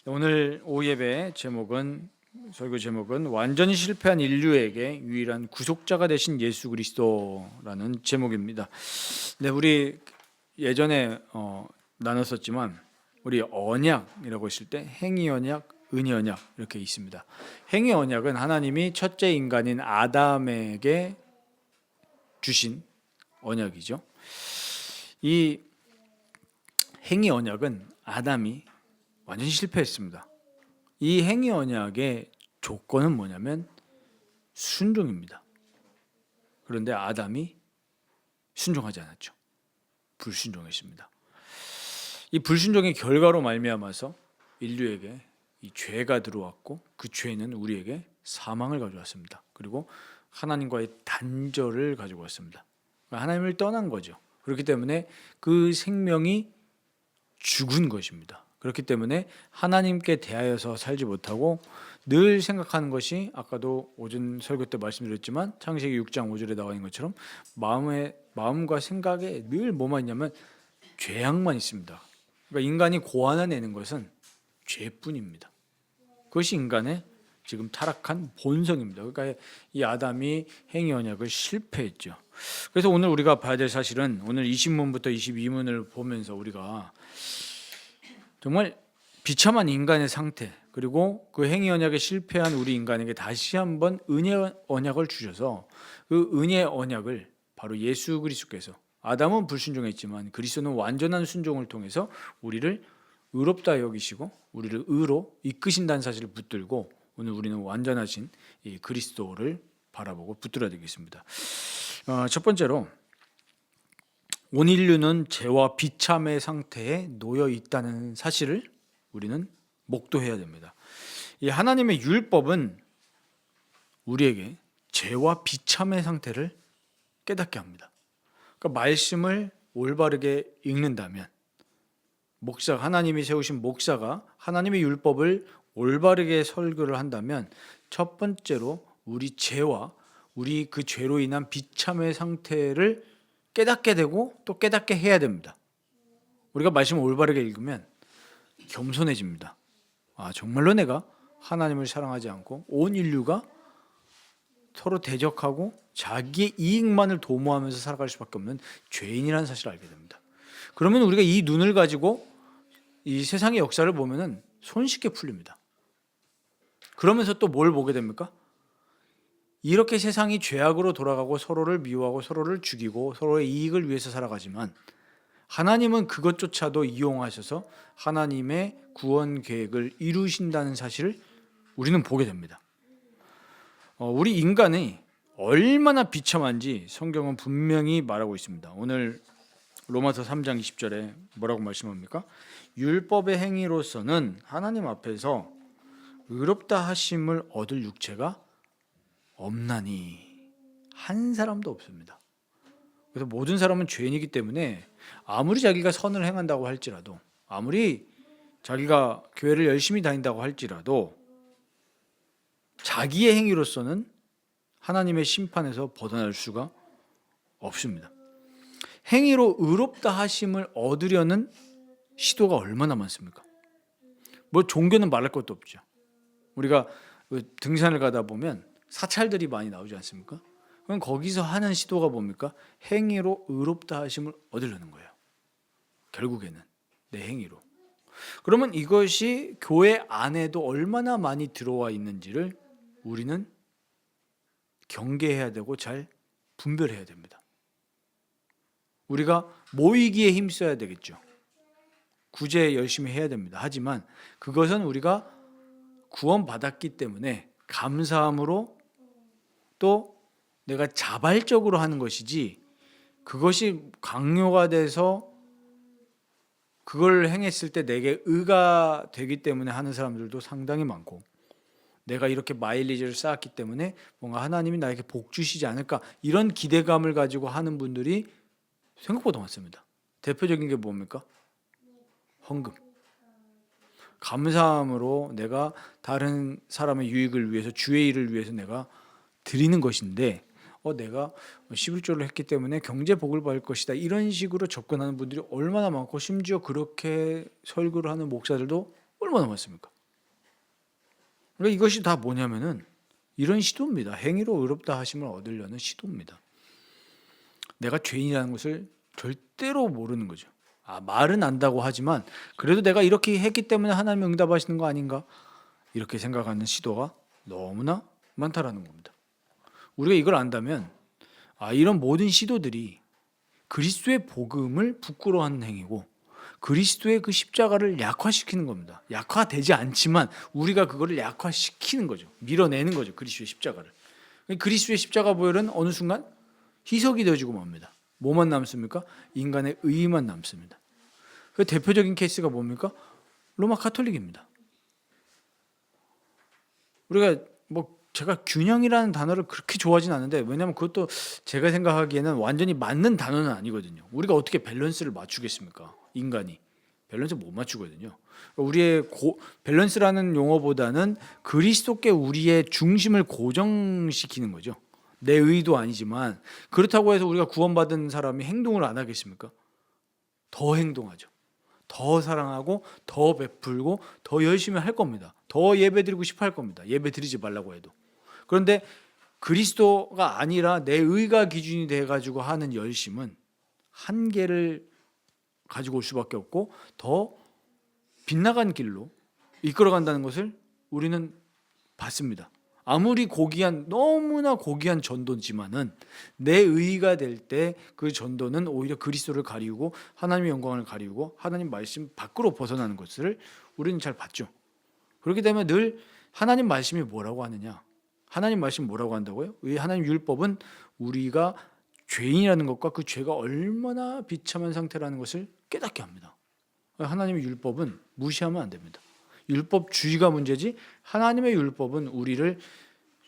오늘 오후 예배 설교 제목은 완전히 실패한 인류에게 유일한 구속자가 되신 예수 그리스도라는 제목입니다. 네, 우리 예전에 나눴었지만 우리 언약이라고 했을 때 행위 언약, 은혜 언약 이렇게 있습니다. 행위 언약은 하나님이 첫째 인간인 아담에게 주신 언약이죠. 이 행위 언약은 아담이 완전히 실패했습니다. 이 행위 언약의 조건은 뭐냐면 순종입니다. 그런데 아담이 순종하지 않았죠. 불순종했습니다. 이 불순종의 결과로 말미암아서 인류에게 이 죄가 들어왔고 그 죄는 우리에게 사망을 가져왔습니다. 그리고 하나님과의 단절을 가지고 왔습니다. 하나님을 떠난 거죠. 그렇기 때문에 그 생명이 죽은 것입니다. 그렇기 때문에 하나님께 대하여서 살지 못하고 늘 생각하는 것이 아까도 오전 설교 때 말씀드렸지만 창세기 6장 5절에 나와 있는 것처럼 마음과 생각에 늘 뭐만 있냐면 죄악만 있습니다. 그러니까 인간이 고안아내는 것은 죄뿐입니다. 그것이 인간의 지금 타락한 본성입니다. 그러니까 이 아담이 행위 언약을 실패했죠. 그래서 오늘 우리가 봐야 될 사실은 오늘 20문부터 22문을 보면서 우리가 정말 비참한 인간의 상태, 그리고 그 행위 언약에 실패한 우리 인간에게 다시 한번 은혜 언약을 주셔서 그 은혜 언약을 바로 예수 그리스도께서, 아담은 불순종했지만 그리스도는 완전한 순종을 통해서 우리를 의롭다 여기시고 우리를 의로 이끄신다는 사실을 붙들고 오늘 우리는 완전하신 이 그리스도를 바라보고 붙들어야 되겠습니다. 첫 번째로 온 인류는 죄와 비참의 상태에 놓여 있다는 사실을 우리는 목도해야 됩니다. 이 하나님의 율법은 우리에게 죄와 비참의 상태를 깨닫게 합니다. 그러니까 말씀을 올바르게 읽는다면 하나님이 세우신 목사가 하나님의 율법을 올바르게 설교를 한다면 첫 번째로 우리 죄와 우리 그 죄로 인한 비참의 상태를 깨닫게 되고 또 깨닫게 해야 됩니다. 우리가 말씀을 올바르게 읽으면 겸손해집니다. 정말로 내가 하나님을 사랑하지 않고 온 인류가 서로 대적하고 자기의 이익만을 도모하면서 살아갈 수밖에 없는 죄인이라는 사실을 알게 됩니다. 그러면 우리가 이 눈을 가지고 이 세상의 역사를 보면은 손쉽게 풀립니다. 그러면서 또 뭘 보게 됩니까? 이렇게 세상이 죄악으로 돌아가고 서로를 미워하고 서로를 죽이고 서로의 이익을 위해서 살아가지만 하나님은 그것조차도 이용하셔서 하나님의 구원 계획을 이루신다는 사실을 우리는 보게 됩니다. 우리 인간이 얼마나 비참한지 성경은 분명히 말하고 있습니다. 오늘 로마서 3장 20절에 뭐라고 말씀합니까? 율법의 행위로서는 하나님 앞에서 의롭다 하심을 얻을 육체가 없나니 한 사람도 없습니다. 그래서 모든 사람은 죄인이기 때문에 아무리 자기가 선을 행한다고 할지라도 아무리 자기가 교회를 열심히 다닌다고 할지라도 자기의 행위로서는 하나님의 심판에서 벗어날 수가 없습니다. 행위로 의롭다 하심을 얻으려는 시도가 얼마나 많습니까? 종교는 말할 것도 없죠. 우리가 등산을 가다 보면 사찰들이 많이 나오지 않습니까? 그럼 거기서 하는 시도가 뭡니까? 행위로 의롭다 하심을 얻으려는 거예요. 결국에는 내 행위로. 그러면 이것이 교회 안에도 얼마나 많이 들어와 있는지를 우리는 경계해야 되고 잘 분별해야 됩니다. 우리가 모이기에 힘써야 되겠죠. 구제 열심히 해야 됩니다. 하지만 그것은 우리가 구원받았기 때문에 감사함으로 또 내가 자발적으로 하는 것이지 그것이 강요가 돼서 그걸 행했을 때 내게 의가 되기 때문에 하는 사람들도 상당히 많고 내가 이렇게 마일리지를 쌓았기 때문에 뭔가 하나님이 나에게 복 주시지 않을까 이런 기대감을 가지고 하는 분들이 생각보다 많습니다. 대표적인 게 뭡니까? 헌금. 감사함으로 내가 다른 사람의 유익을 위해서 주의 일을 위해서 내가 드리는 것인데 내가 11조를 했기 때문에 경제 복을 받을 것이다. 이런 식으로 접근하는 분들이 얼마나 많고 심지어 그렇게 설교를 하는 목사들도 얼마나 많습니까? 그러니까 이것이 다 뭐냐면은 이런 시도입니다. 행위로 의롭다 하심을 얻으려는 시도입니다. 내가 죄인이라는 것을 절대로 모르는 거죠. 말은 안다고 하지만 그래도 내가 이렇게 했기 때문에 하나님 응답하시는 거 아닌가? 이렇게 생각하는 시도가 너무나 많다라는 겁니다. 우리가 이걸 안다면 이런 모든 시도들이 그리스도의 복음을 부끄러워하는 행위고 그리스도의 그 십자가를 약화시키는 겁니다. 약화되지 않지만 우리가 그거를 약화시키는 거죠. 밀어내는 거죠. 그리스도의 십자가를. 그리스도의 십자가 보혈은 어느 순간 희석이 되어지고 맙니다. 뭐만 남습니까? 인간의 의만 남습니다. 그 대표적인 케이스가 뭡니까? 로마 카톨릭입니다. 우리가 제가 균형이라는 단어를 그렇게 좋아하진 않는데, 왜냐하면 그것도 제가 생각하기에는 완전히 맞는 단어는 아니거든요. 우리가 어떻게 밸런스를 맞추겠습니까? 인간이 밸런스 못 맞추거든요. 우리의 밸런스라는 용어보다는 그리스도께 우리의 중심을 고정시키는 거죠. 내 의도 아니지만 그렇다고 해서 우리가 구원받은 사람이 행동을 안 하겠습니까? 더 행동하죠. 더 사랑하고 더 베풀고 더 열심히 할 겁니다. 더 예배드리고 싶어 할 겁니다. 예배드리지 말라고 해도. 그런데 그리스도가 아니라 내 의가 기준이 돼가지고 하는 열심은 한계를 가지고 올 수밖에 없고 더 빗나간 길로 이끌어간다는 것을 우리는 봤습니다. 아무리 너무나 고귀한 전도지만은 내 의가 될 때 그 전도는 오히려 그리스도를 가리우고 하나님의 영광을 가리우고 하나님 말씀 밖으로 벗어나는 것을 우리는 잘 봤죠. 그렇기 때문에 늘 하나님 말씀이 뭐라고 하느냐, 하나님 말씀이 뭐라고 한다고요? 이 하나님 율법은 우리가 죄인이라는 것과 그 죄가 얼마나 비참한 상태라는 것을 깨닫게 합니다. 하나님의 율법은 무시하면 안 됩니다. 율법주의가 문제지 하나님의 율법은 우리를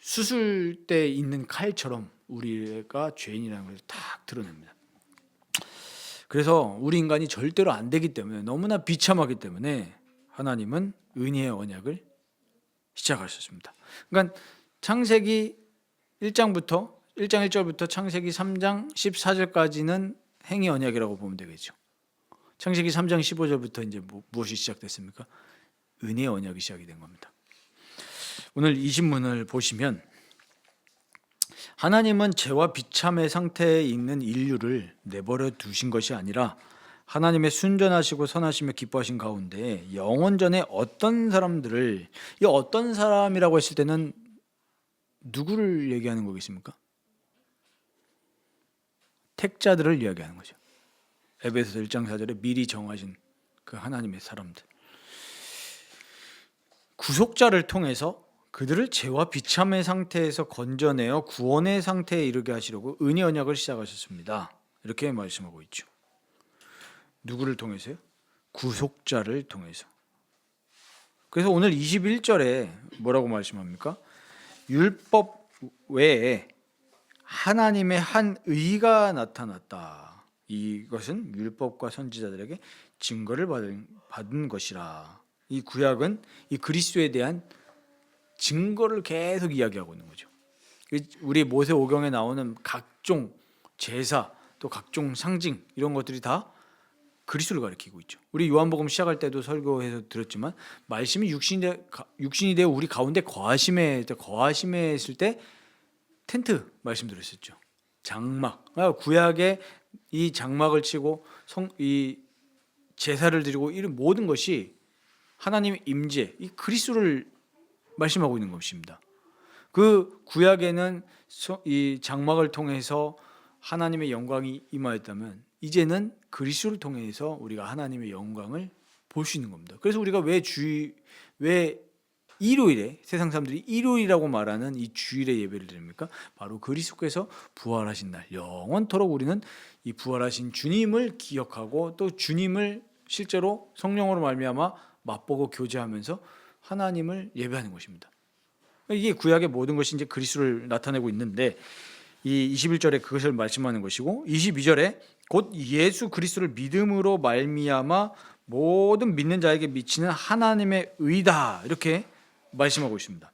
수술대에 있는 칼처럼 우리가 죄인이라는 것을 딱 드러냅니다. 그래서 우리 인간이 절대로 안 되기 때문에, 너무나 비참하기 때문에 하나님은 은혜의 언약을 시작하셨습니다. 그러니까 창세기 1장 1절부터 창세기 3장 14절까지는 행위 언약이라고 보면 되겠죠. 창세기 3장 15절부터 이제 무엇이 시작됐습니까? 은혜의 언약이 시작이 된 겁니다. 오늘 이 신문을 보시면 하나님은 죄와 비참의 상태에 있는 인류를 내버려 두신 것이 아니라 하나님의 순전하시고 선하시며 기뻐하신 가운데 영원전에 어떤 사람들을, 이 어떤 사람이라고 했을 때는 누구를 얘기하는 거겠습니까? 택자들을 이야기하는 거죠. 에베소서 1장 4절에 미리 정하신 그 하나님의 사람들, 구속자를 통해서 그들을 죄와 비참의 상태에서 건져내어 구원의 상태에 이르게 하시려고 은혜 언약을 시작하셨습니다. 이렇게 말씀하고 있죠. 누구를 통해서요? 구속자를 통해서. 그래서 오늘 21절에 뭐라고 말씀합니까? 율법 외에 하나님의 한 의가 나타났다. 이것은 율법과 선지자들에게 증거를 받은 것이라. 이 구약은 이 그리스도에 대한 증거를 계속 이야기하고 있는 거죠. 우리 모세 오경에 나오는 각종 제사, 또 각종 상징, 이런 것들이 다 그리스도를 가리키고 있죠. 우리 요한복음 시작할 때도 설교해서 들었지만 말씀이 육신이 되어 우리 가운데 거하심했을 때 텐트 말씀드렸었죠. 장막, 구약에 이 장막을 치고 이 제사를 드리고 이런 모든 것이 하나님의 임재, 이 그리스도를 말씀하고 있는 것입니다. 그 구약에는 이 장막을 통해서 하나님의 영광이 임하였다면 이제는 그리스도를 통해서 우리가 하나님의 영광을 볼 수 있는 겁니다. 그래서 우리가 왜 일요일에 세상 사람들이 일요일이라고 말하는 이 주일에 예배를 드립니까? 바로 그리스도께서 부활하신 날, 영원토록 우리는 이 부활하신 주님을 기억하고 또 주님을 실제로 성령으로 말미암아 맛보고 교제하면서 하나님을 예배하는 것입니다. 이게 구약의 모든 것이 이제 그리스도를 나타내고 있는데, 이 21절에 그것을 말씀하는 것이고 22절에 곧 예수 그리스도를 믿음으로 말미암아 모든 믿는 자에게 미치는 하나님의 의다, 이렇게 말씀하고 있습니다.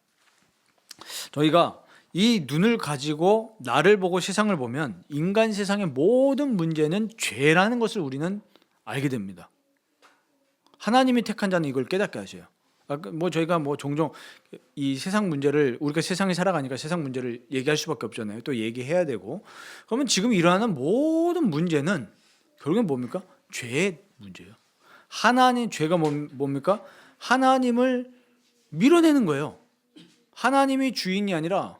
저희가 이 눈을 가지고 나를 보고 세상을 보면 인간 세상의 모든 문제는 죄라는 것을 우리는 알게 됩니다. 하나님이 택한 자는 이걸 깨닫게 하셔요. 뭐 저희가 뭐 종종 이 세상 문제를, 우리가 세상에 살아가니까 세상 문제를 얘기할 수밖에 없잖아요. 또 얘기해야 되고. 그러면 지금 일어나는 모든 문제는 결국엔 뭡니까? 죄의 문제예요. 하나님, 죄가 뭡니까? 하나님을 밀어내는 거예요. 하나님이 주인이 아니라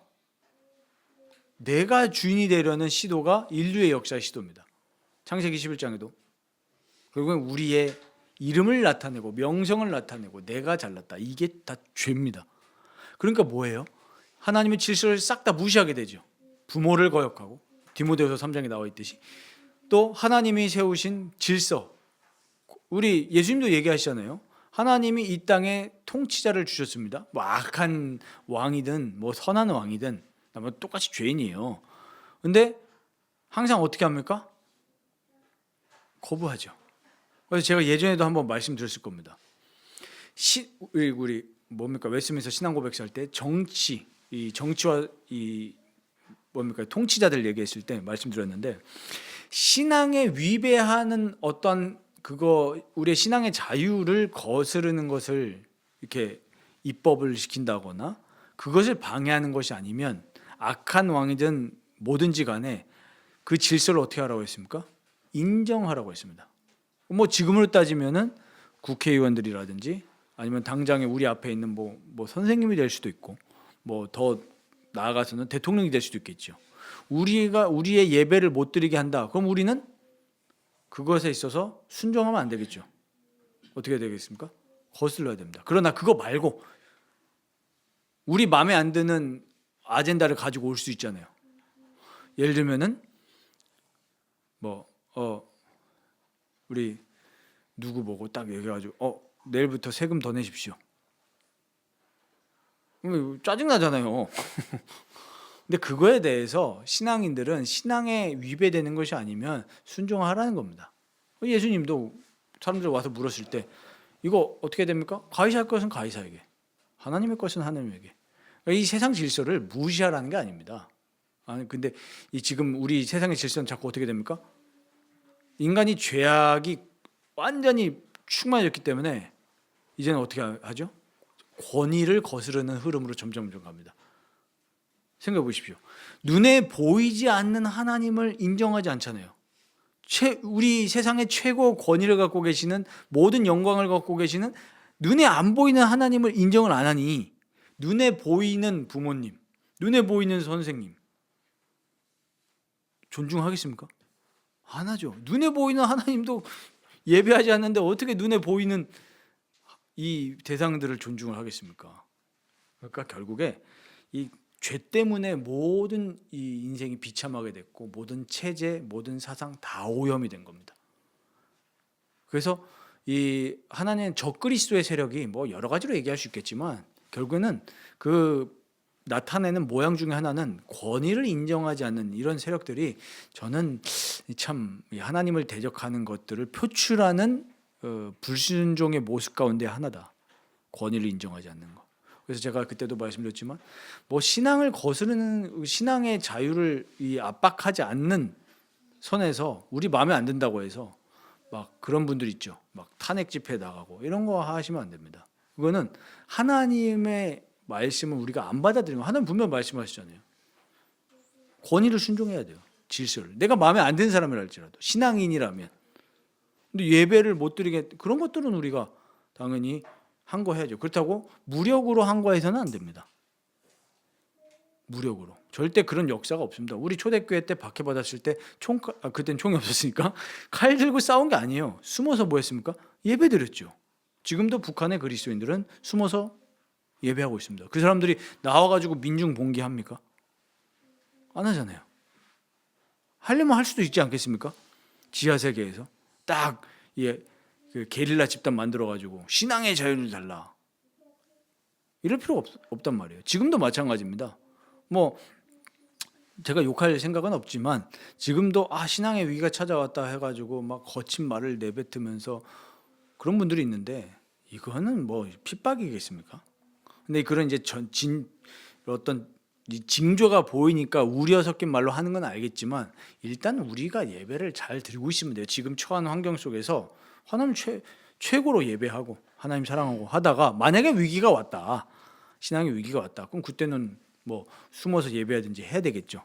내가 주인이 되려는 시도가 인류의 역사의 시도입니다. 창세기 11장에도 결국엔 우리의 이름을 나타내고 명성을 나타내고 내가 잘났다, 이게 다 죄입니다. 그러니까 뭐예요? 하나님의 질서를 싹 다 무시하게 되죠. 부모를 거역하고, 디모데후서 3장에 나와 있듯이 또 하나님이 세우신 질서, 우리 예수님도 얘기하시잖아요. 하나님이 이 땅에 통치자를 주셨습니다. 뭐 악한 왕이든 뭐 선한 왕이든 뭐 똑같이 죄인이에요. 근데 항상 어떻게 합니까? 거부하죠. 그래서 제가 예전에도 한번 말씀드렸을 겁니다. 우리 뭡니까? 웨스트민스터 신앙고백서 할 때 이 정치와 이 뭡니까? 통치자들 얘기했을 때 말씀드렸는데, 신앙에 위배하는 어떤 그거, 우리의 신앙의 자유를 거스르는 것을 이렇게 입법을 시킨다거나 그것을 방해하는 것이 아니면 악한 왕이든 뭐든지 간에 그 질서를 어떻게 하라고 했습니까? 인정하라고 했습니다. 뭐 지금으로 따지면은 국회의원들이라든지 아니면 당장에 우리 앞에 있는 뭐 선생님이 될 수도 있고, 뭐 더 나아가서는 대통령이 될 수도 있겠죠. 우리가 우리의 예배를 못 드리게 한다. 그럼 우리는 그것에 있어서 순종하면 안 되겠죠. 어떻게 되겠습니까? 거슬러야 됩니다. 그러나 그거 말고 우리 마음에 안 드는 아젠다를 가지고 올 수 있잖아요. 예를 들면은 우리 누구 보고 딱 얘기해가지고 내일부터 세금 더 내십시오. 짜증 나잖아요. 근데 그거에 대해서 신앙인들은 신앙에 위배되는 것이 아니면 순종하라는 겁니다. 예수님도 사람들 와서 물었을 때 이거 어떻게 됩니까? 가이사할 것은 가이사에게, 하나님의 것은 하나님에게. 이 세상 질서를 무시하라는 게 아닙니다. 근데 지금 우리 세상의 질서는 자꾸 어떻게 됩니까? 인간이 죄악이 완전히 충만해졌기 때문에 이제는 어떻게 하죠? 권위를 거스르는 흐름으로 점점 갑니다. 생각해 보십시오. 눈에 보이지 않는 하나님을 인정하지 않잖아요. 우리 세상의 최고 권위를 갖고 계시는, 모든 영광을 갖고 계시는 눈에 안 보이는 하나님을 인정을 안 하니 눈에 보이는 부모님, 눈에 보이는 선생님 존중하겠습니까? 안 하죠. 눈에 보이는 하나님도 예배하지 않는데 어떻게 눈에 보이는 이 대상들을 존중을 하겠습니까? 그러니까 결국에 이 죄 때문에 모든 이 인생이 비참하게 됐고, 모든 체제, 모든 사상 다 오염이 된 겁니다. 그래서 이 하나님의 적그리스도의 세력이 뭐 여러 가지로 얘기할 수 있겠지만 결국에는 그 나타내는 모양 중에 하나는 권위를 인정하지 않는 이런 세력들이, 저는 참 하나님을 대적하는 것들을 표출하는 불순종의 모습 가운데 하나다. 권위를 인정하지 않는 것. 그래서 제가 그때도 말씀드렸지만 뭐 신앙을 거스르는, 신앙의 자유를 압박하지 않는 선에서 우리 마음에 안 든다고 해서 막 그런 분들 있죠. 막 탄핵 집회 나가고 이런 거 하시면 안 됩니다. 그거는 하나님의 말씀을 우리가 안 받아들이면, 하나님 분명 말씀하시잖아요. 권위를 순종해야 돼요. 질서를. 내가 마음에 안 드는 사람이랄지라도, 신앙인이라면. 근데 예배를 못 드리게, 그런 것들은 우리가 당연히 항거해야죠. 그렇다고 무력으로 항거해서는 안 됩니다. 무력으로. 절대 그런 역사가 없습니다. 우리 초대교회 때 박해받았을 때 그때는 총이 없었으니까 칼 들고 싸운 게 아니에요. 숨어서 뭐 했습니까? 예배 드렸죠. 지금도 북한의 그리스도인들은 숨어서 예배하고 있습니다. 그 사람들이 나와가지고 민중 봉기합니까? 안 하잖아요. 하려면 할 수도 있지 않겠습니까? 지하세계에서 딱 그 게릴라 집단 만들어가지고 신앙의 자유를 달라, 이럴 필요가 없단 말이에요. 지금도 마찬가지입니다. 뭐 제가 욕할 생각은 없지만 지금도 신앙의 위기가 찾아왔다 해가지고 막 거친 말을 내뱉으면서 그런 분들이 있는데, 이거는 뭐 핍박이겠습니까? 근데 그런 이제 어떤 이 징조가 보이니까 우려 섞인 말로 하는 건 알겠지만 일단 우리가 예배를 잘 드리고 있으면 돼요. 지금 처한 환경 속에서 하나님 최고로 예배하고 하나님 사랑하고 하다가 만약에 위기가 왔다, 신앙의 위기가 왔다, 그럼 그때는 뭐 숨어서 예배하든지 해야 되겠죠.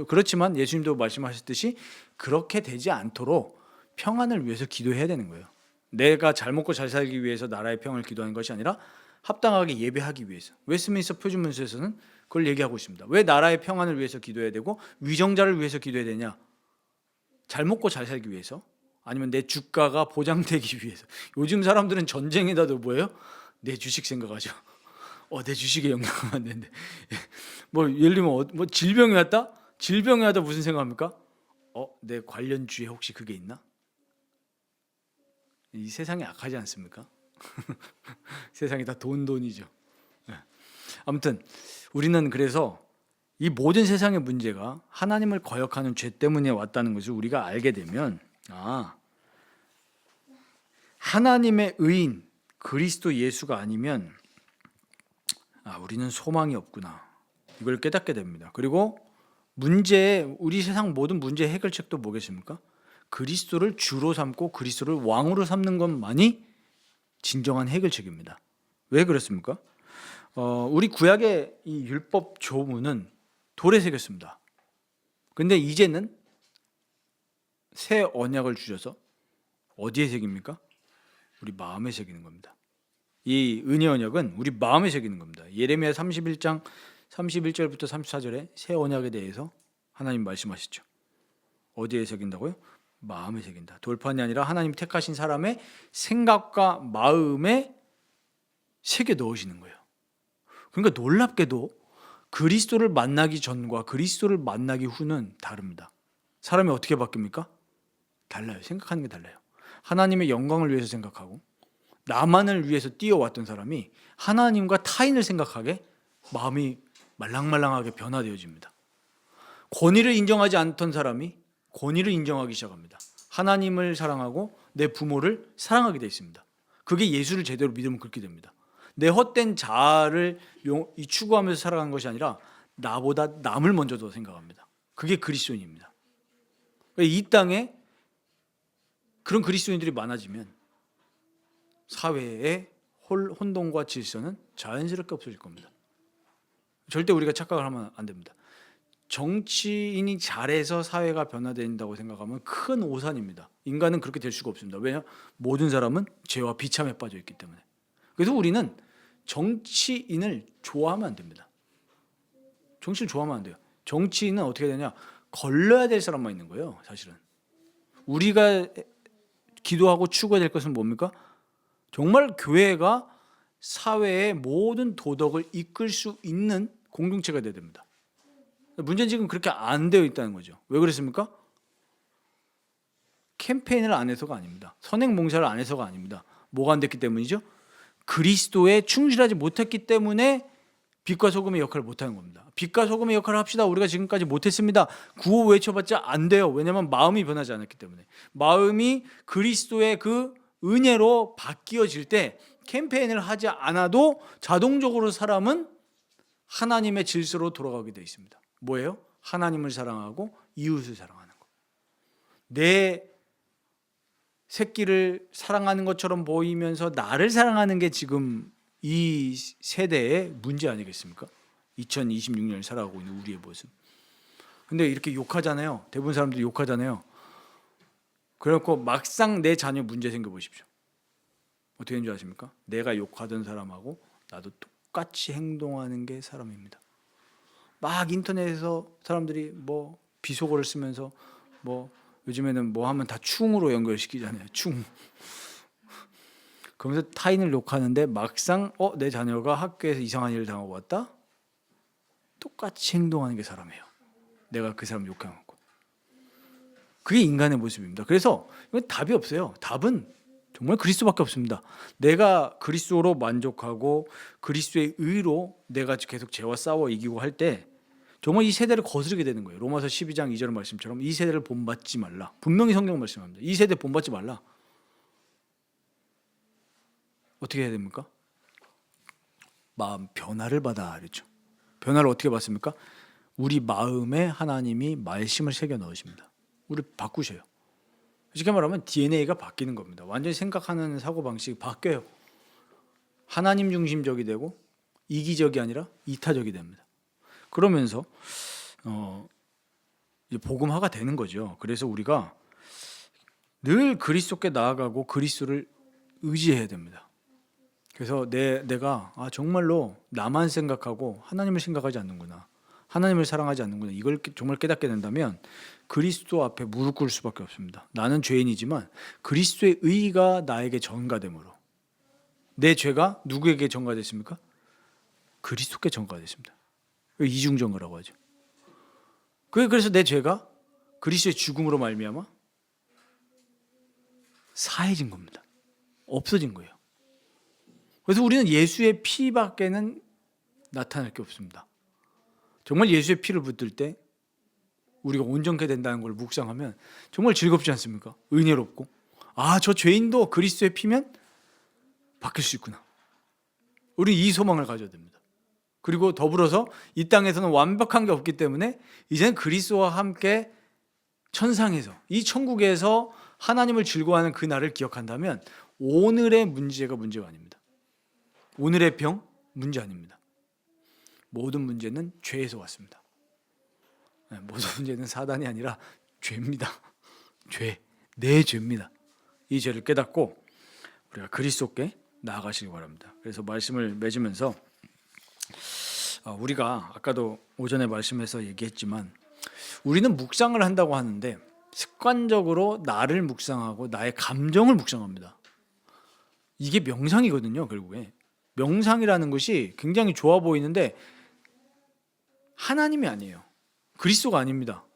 그렇지만 예수님도 말씀하셨듯이 그렇게 되지 않도록 평안을 위해서 기도해야 되는 거예요. 내가 잘 먹고 잘 살기 위해서 나라의 평안을 기도하는 것이 아니라 합당하게 예배하기 위해서. 웨스트민스터 표준문서에서는 그걸 얘기하고 있습니다. 왜 나라의 평안을 위해서 기도해야 되고 위정자를 위해서 기도해야 되냐? 잘 먹고 잘 살기 위해서, 아니면 내 주가가 보장되기 위해서. 요즘 사람들은 전쟁에다도 뭐예요? 내 주식 생각하죠. 내 주식에 영향하면 안 되는데. 뭐 예를 들면 뭐 질병이 왔다? 질병이 왔다 무슨 생각합니까? 내 관련 주에 혹시 그게 있나? 이 세상이 악하지 않습니까? 세상이 다 돈이죠. 아무튼 우리는 그래서 이 모든 세상의 문제가 하나님을 거역하는 죄 때문에 왔다는 것을 우리가 알게 되면 하나님의 의인 그리스도 예수가 아니면 우리는 소망이 없구나, 이걸 깨닫게 됩니다. 그리고 우리 세상 모든 문제의 해결책도 뭐겠습니까? 그리스도를 주로 삼고 그리스도를 왕으로 삼는 것만이 진정한 해결책입니다. 왜 그렇습니까? 우리 구약의 이 율법 조문은 돌에 새겼습니다. 근데 이제는 새 언약을 주셔서 어디에 새깁니까? 우리 마음에 새기는 겁니다. 이 은혜 언약은 우리 마음에 새기는 겁니다. 예레미야 31장 31절부터 34절에 새 언약에 대해서 하나님 말씀하시죠. 어디에 새긴다고요? 마음에 새긴다. 돌판이 아니라 하나님 택하신 사람의 생각과 마음에 새겨 넣으시는 거예요. 그러니까 놀랍게도 그리스도를 만나기 전과 그리스도를 만나기 후는 다릅니다. 사람이 어떻게 바뀝니까? 달라요. 생각하는 게 달라요. 하나님의 영광을 위해서 생각하고 나만을 위해서 뛰어왔던 사람이 하나님과 타인을 생각하게 마음이 말랑말랑하게 변화되어집니다. 권위를 인정하지 않던 사람이 권위를 인정하기 시작합니다. 하나님을 사랑하고 내 부모를 사랑하게 되어 있습니다. 그게 예수를 제대로 믿으면 그렇게 됩니다. 내 헛된 자아를 추구하면서 살아가는 것이 아니라 나보다 남을 먼저 더 생각합니다. 그게 그리스도인입니다. 이 땅에 그런 그리스도인들이 많아지면 사회의 혼돈과 질서는 자연스럽게 없어질 겁니다. 절대 우리가 착각을 하면 안 됩니다. 정치인이 잘해서 사회가 변화된다고 생각하면 큰 오산입니다. 인간은 그렇게 될 수가 없습니다. 왜냐? 모든 사람은 죄와 비참에 빠져 있기 때문에. 그래서 우리는 정치인을 좋아하면 안 됩니다. 정치를 좋아하면 안 돼요. 정치인은 어떻게 되냐? 걸러야 될 사람만 있는 거예요. 사실은 우리가 기도하고 추구해야 될 것은 뭡니까? 정말 교회가 사회의 모든 도덕을 이끌 수 있는 공동체가 되어야 됩니다. 문제는 지금 그렇게 안 되어 있다는 거죠. 왜 그랬습니까? 캠페인을 안 해서가 아닙니다. 선행 봉사를 안 해서가 아닙니다. 뭐가 안 됐기 때문이죠? 그리스도에 충실하지 못했기 때문에 빛과 소금의 역할을 못하는 겁니다. 빛과 소금의 역할을 합시다. 우리가 지금까지 못했습니다. 구호 외쳐봤자 안 돼요. 왜냐하면 마음이 변하지 않았기 때문에. 마음이 그리스도의 그 은혜로 바뀌어질 때 캠페인을 하지 않아도 자동적으로 사람은 하나님의 질서로 돌아가게 되어 있습니다. 뭐예요? 하나님을 사랑하고 이웃을 사랑하는 것. 내 새끼를 사랑하는 것처럼 보이면서 나를 사랑하는 게 지금 이 세대의 문제 아니겠습니까? 2026년을 살아가고 있는 우리의 모습. 근데 이렇게 욕하잖아요. 대부분 사람들이 욕하잖아요. 그래갖고 막상 내 자녀 문제 생겨보십시오. 어떻게 되는 줄 아십니까? 내가 욕하던 사람하고 나도 똑같이 행동하는 게 사람입니다. 막 인터넷에서 사람들이 뭐 비속어를 쓰면서 뭐 요즘에는 뭐 하면 다 충으로 연결시키잖아요. 충. 그러면서 타인을 욕하는데 막상 내 자녀가 학교에서 이상한 일을 당하고 왔다? 똑같이 행동하는 게 사람이에요. 내가 그 사람 욕해놓고. 그게 인간의 모습입니다. 그래서 이건 답이 없어요. 답은 정말 그리스도밖에 없습니다. 내가 그리스도로 만족하고 그리스도의 의로 내가 계속 죄와 싸워 이기고 할 때 정말 이 세대를 거스르게 되는 거예요. 로마서 12장 2절 말씀처럼 이 세대를 본받지 말라. 분명히 성경 말씀합니다. 이 세대 본받지 말라. 어떻게 해야 됩니까? 마음 변화를 받아 그랬죠. 변화를 어떻게 받습니까? 우리 마음에 하나님이 말씀을 새겨 넣으십니다. 우리 바꾸셔요. 쉽게 말하면 DNA가 바뀌는 겁니다. 완전히 생각하는 사고방식이 바뀌어요. 하나님 중심적이 되고 이기적이 아니라 이타적이 됩니다. 그러면서 이제 복음화가 되는 거죠. 그래서 우리가 늘 그리스도께 나아가고 그리스도를 의지해야 됩니다. 그래서 내가 정말로 나만 생각하고 하나님을 생각하지 않는구나, 하나님을 사랑하지 않는구나, 이걸 정말 깨닫게 된다면 그리스도 앞에 무릎 꿇을 수밖에 없습니다. 나는 죄인이지만 그리스도의 의가 나에게 전가됨으로, 내 죄가 누구에게 전가됐습니까? 그리스도께 전가됐습니다. 이중전가라고 하죠. 그래서 내 죄가 그리스도의 죽음으로 말미암아 사해진 겁니다. 없어진 거예요. 그래서 우리는 예수의 피밖에는 나타날 게 없습니다. 정말 예수의 피를 붙들 때 우리가 온전케 된다는 걸 묵상하면 정말 즐겁지 않습니까? 은혜롭고, 저 죄인도 그리스도의 피면 바뀔 수 있구나. 우리 이 소망을 가져야 됩니다. 그리고 더불어서 이 땅에서는 완벽한 게 없기 때문에 이제는 그리스도와 함께 천상에서, 이 천국에서 하나님을 즐거워하는 그 날을 기억한다면 오늘의 문제가 문제가 아닙니다. 오늘의 병 문제 아닙니다. 모든 문제는 죄에서 왔습니다. 모든 문제는 사단이 아니라 죄입니다. 내 죄입니다. 이 죄를 깨닫고 우리가 그리스도께 나아가시기 바랍니다. 그래서 말씀을 맺으면서 우리가 아까도 오전에 말씀해서 얘기했지만 우리는 묵상을 한다고 하는데 습관적으로 나를 묵상하고 나의 감정을 묵상합니다. 이게 명상이거든요. 결국에 명상이라는 것이 굉장히 좋아 보이는데 하나님이 아니에요. 그리스도가 아닙니다.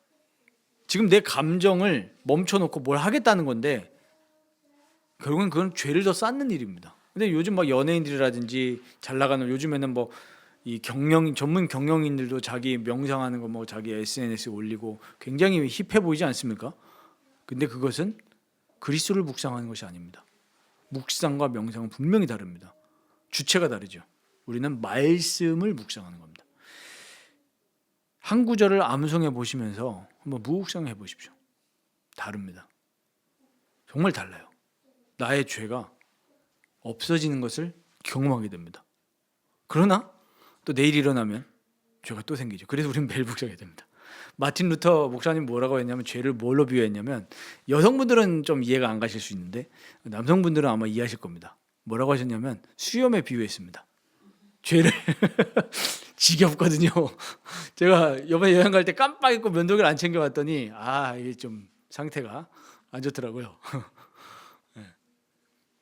지금 내 감정을 멈춰놓고 뭘 하겠다는 건데 결국엔 그건 죄를 더 쌓는 일입니다. 근데 요즘 막 연예인들이라든지 잘 나가는, 요즘에는 뭐 이 전문 경영인들도 자기 명상하는 거 자기 SNS에 올리고 굉장히 힙해 보이지 않습니까? 근데 그것은 그리스도를 묵상하는 것이 아닙니다. 묵상과 명상은 분명히 다릅니다. 주체가 다르죠. 우리는 말씀을 묵상하는 겁니다. 한 구절을 암송해 보시면서 한번 묵상해 보십시오. 다릅니다. 정말 달라요. 나의 죄가 없어지는 것을 경험하게 됩니다. 그러나 또 내일 일어나면 죄가 또 생기죠. 그래서 우리는 매일 묵상해야 됩니다. 마틴 루터 목사님 뭐라고 했냐면, 죄를 뭘로 비유했냐면, 여성분들은 좀 이해가 안 가실 수 있는데 남성분들은 아마 이해하실 겁니다. 뭐라고 하셨냐면 수염에 비유했습니다. 죄를 지겹거든요. 제가 이번에 여행 갈 때 깜빡 잊고 면도기를 안 챙겨왔더니 이게 좀 상태가 안 좋더라고요.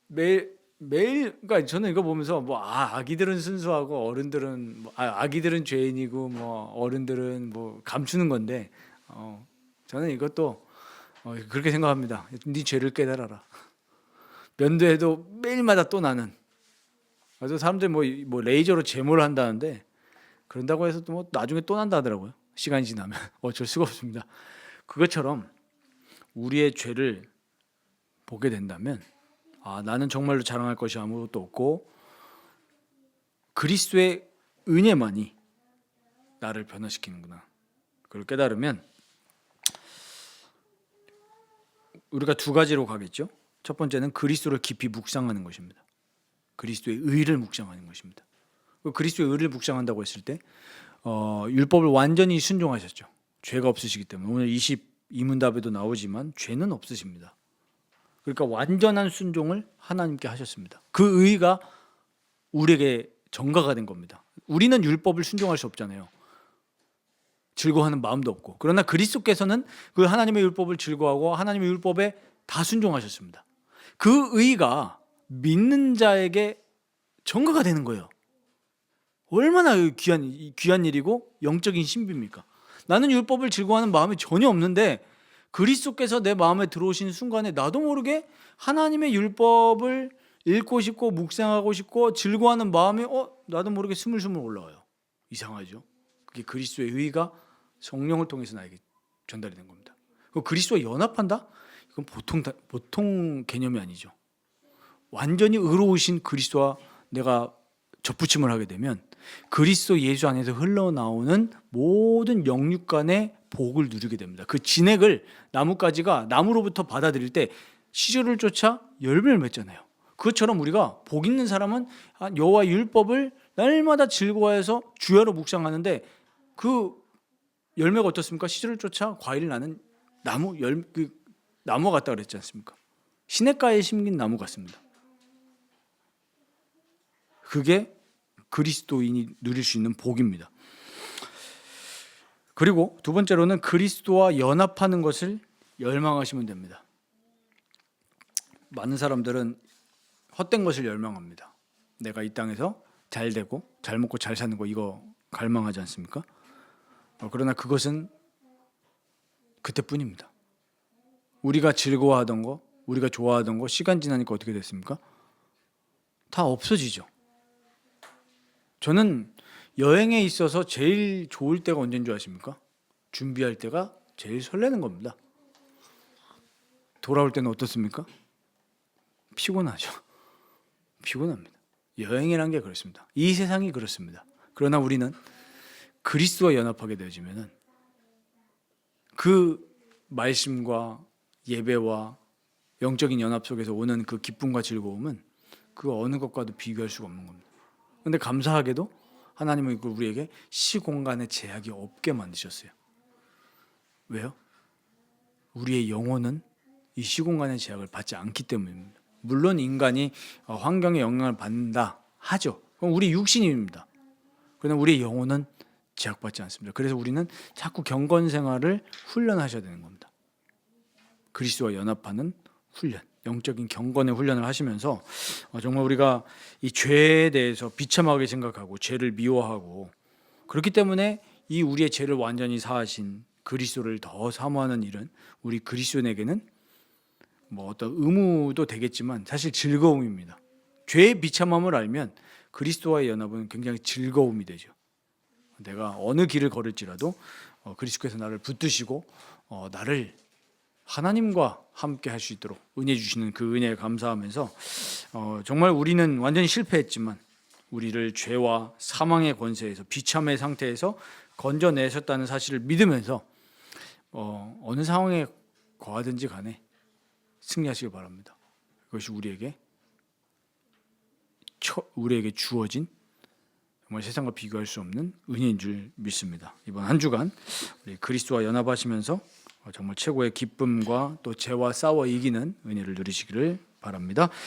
매일 그러니까 저는 이거 보면서 아기들은 순수하고 어른들은 아기들은 죄인이고 어른들은 감추는 건데 저는 이것도 그렇게 생각합니다. 네 죄를 깨달아라. 면도해도 매일마다 또 나는. 그래서 사람들이 뭐 레이저로 제모를 한다는데 그런다고 해서 또 나중에 또 난다 하더라고요. 시간이 지나면 어쩔 수가 없습니다. 그것처럼 우리의 죄를 보게 된다면 나는 정말로 자랑할 것이 아무것도 없고 그리스도의 은혜만이 나를 변화시키는구나. 그걸 깨달으면 우리가 두 가지로 가겠죠. 첫 번째는 그리스도를 깊이 묵상하는 것입니다. 그리스도의 의를 묵상하는 것입니다. 그리스도의 의를 묵상한다고 했을 때 율법을 완전히 순종하셨죠. 죄가 없으시기 때문에. 오늘 22문답에도 나오지만 죄는 없으십니다. 그러니까 완전한 순종을 하나님께 하셨습니다. 그 의가 우리에게 전가가 된 겁니다. 우리는 율법을 순종할 수 없잖아요. 즐거워하는 마음도 없고. 그러나 그리스도께서는 그 하나님의 율법을 즐거워하고 하나님의 율법에 다 순종하셨습니다. 그 의가 믿는 자에게 전가가 되는 거예요. 얼마나 귀한 일이고 영적인 신비입니까? 나는 율법을 즐거워하는 마음이 전혀 없는데 그리스도께서 내 마음에 들어오신 순간에 나도 모르게 하나님의 율법을 읽고 싶고 묵상하고 싶고 즐거워하는 마음이 나도 모르게 스물스물 올라와요. 이상하죠? 그게 그리스도의 의가 성령을 통해서 나에게 전달이 된 겁니다. 그리스도와 연합한다? 이건 보통 개념이 아니죠. 완전히 의로우신 그리스도와 내가 접붙임을 하게 되면 그리스도 예수 안에서 흘러나오는 모든 영육간의 복을 누리게 됩니다. 그 진액을 나뭇가지가 나무로부터 받아들일 때 시절을 쫓아 열매를 맺잖아요. 그것처럼 우리가 복 있는 사람은 여호와의 율법을 날마다 즐거워해서 주야로 묵상하는데 그 열매가 어떻습니까? 시절을 쫓아 과일을 나는 나무와 같다 그랬지 않습니까? 시냇가에 심긴 나무 같습니다. 그게 그리스도인이 누릴 수 있는 복입니다. 그리고 두 번째로는 그리스도와 연합하는 것을 열망하시면 됩니다. 많은 사람들은 헛된 것을 열망합니다. 내가 이 땅에서 잘 되고 잘 먹고 잘 사는 거 이거 갈망하지 않습니까? 그러나 그것은 그때뿐입니다. 우리가 즐거워하던 거, 우리가 좋아하던 거 시간 지나니까 어떻게 됐습니까? 다 없어지죠. 저는 여행에 있어서 제일 좋을 때가 언제인 줄 아십니까? 준비할 때가 제일 설레는 겁니다. 돌아올 때는 어떻습니까? 피곤하죠. 피곤합니다. 여행이란 게 그렇습니다. 이 세상이 그렇습니다. 그러나 우리는 그리스도와 연합하게 되어지면은 그 말씀과 예배와 영적인 연합 속에서 오는 그 기쁨과 즐거움은 그 어느 것과도 비교할 수가 없는 겁니다. 그런데 감사하게도 하나님은 우리에게 시공간의 제약이 없게 만드셨어요. 왜요? 우리의 영혼은 이 시공간의 제약을 받지 않기 때문입니다. 물론 인간이 환경의 영향을 받는다 하죠. 그럼 우리 육신입니다. 그러나 우리의 영혼은 제약받지 않습니다. 그래서 우리는 자꾸 경건 생활을 훈련하셔야 되는 겁니다. 그리스도와 연합하는 훈련, 영적인 경건의 훈련을 하시면서 정말 우리가 이 죄에 대해서 비참하게 생각하고 죄를 미워하고 그렇기 때문에 이 우리의 죄를 완전히 사하신 그리스도를 더 사모하는 일은 우리 그리스도인에게는 어떤 의무도 되겠지만 사실 즐거움입니다. 죄의 비참함을 알면 그리스도와의 연합은 굉장히 즐거움이 되죠. 내가 어느 길을 걸을지라도 그리스도께서 나를 붙드시고 나를 하나님과 함께 할 수 있도록 은혜 주시는 그 은혜에 감사하면서 정말 우리는 완전히 실패했지만 우리를 죄와 사망의 권세에서 비참의 상태에서 건져내셨다는 사실을 믿으면서 어느 상황에 거하든지 간에 승리하시길 바랍니다. 그것이 우리에게 주어진 정말 세상과 비교할 수 없는 은혜인 줄 믿습니다. 이번 한 주간 우리 그리스도와 연합하시면서 정말 최고의 기쁨과 또 죄와 싸워 이기는 은혜를 누리시기를 바랍니다.